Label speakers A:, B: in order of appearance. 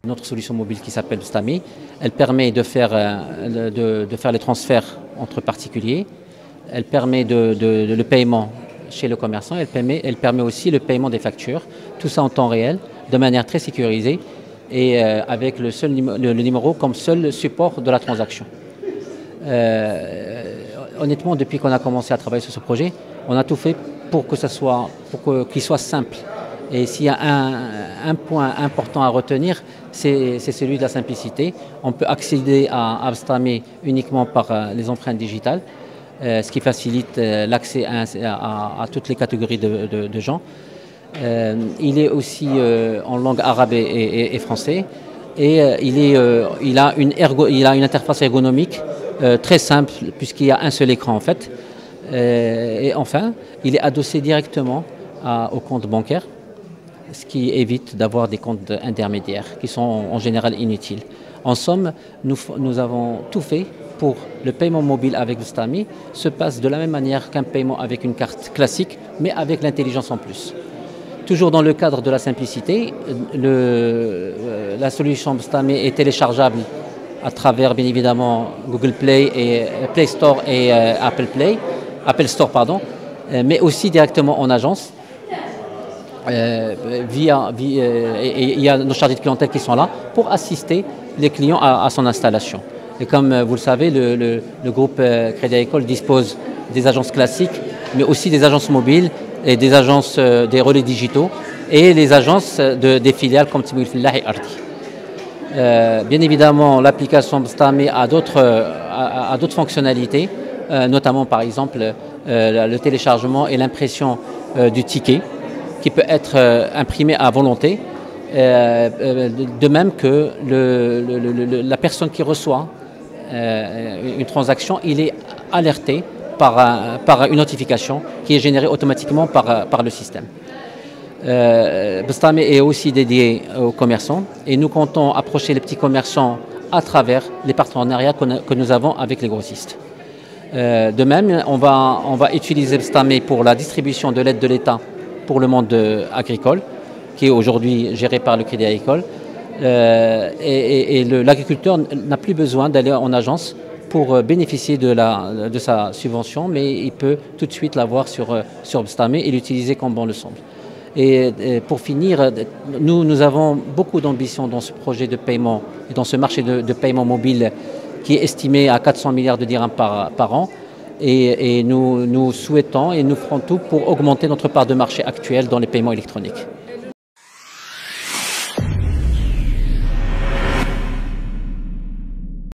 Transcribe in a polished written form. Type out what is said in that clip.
A: Notre solution mobile qui s'appelle Bstami, elle permet de faire les transferts entre particuliers, elle permet le paiement chez le commerçant, elle permet aussi le paiement des factures, tout ça en temps réel, de manière très sécurisée et avec le numéro comme seul support de la transaction. Honnêtement, depuis qu'on a commencé à travailler sur ce projet, on a tout fait pour qu'il soit simple. Et s'il y a un point important à retenir, c'est celui de la simplicité. On peut accéder à Bstami uniquement par les empreintes digitales, ce qui facilite l'accès à toutes les catégories de gens. Il est aussi en langue arabe et français. Et il a une interface ergonomique très simple puisqu'il y a un seul écran en fait. Et enfin, il est adossé directement au compte bancaire, ce qui évite d'avoir des comptes intermédiaires qui sont en général inutiles. En somme, nous avons tout fait pour le paiement mobile avec Bstami se passe de la même manière qu'un paiement avec une carte classique, mais avec l'intelligence en plus. Toujours dans le cadre de la simplicité, la solution Bstami est téléchargeable à travers bien évidemment Google Play et Play Store et Apple Store pardon, mais aussi directement en agence. Il y a nos chargés de clientèle qui sont là pour assister les clients à son installation. Et comme vous le savez, le groupe Crédit Agricole dispose des agences classiques, mais aussi des agences mobiles et des agences des relais digitaux et les agences des filiales comme Timoul Fillah et Ardi. Bien évidemment, l'application Bstami a d'autres fonctionnalités, notamment par exemple le téléchargement et l'impression du ticket qui peut être imprimé à volonté, de même que la personne qui reçoit une transaction, il est alerté par une notification qui est générée automatiquement par le système. Bstami est aussi dédié aux commerçants et nous comptons approcher les petits commerçants à travers les partenariats que nous avons avec les grossistes. De même, on va utiliser Bstami pour la distribution de l'aide de l'État pour le monde agricole, qui est aujourd'hui géré par le Crédit Agricole. L'agriculteur n'a plus besoin d'aller en agence pour bénéficier de sa subvention, mais il peut tout de suite l'avoir sur Bstami et l'utiliser comme bon le semble. Et pour finir, nous avons beaucoup d'ambition dans ce projet de paiement et dans ce marché de paiement mobile qui est estimé à 400 milliards de dirhams par an. Et nous souhaitons et nous ferons tout pour augmenter notre part de marché actuelle dans les paiements électroniques.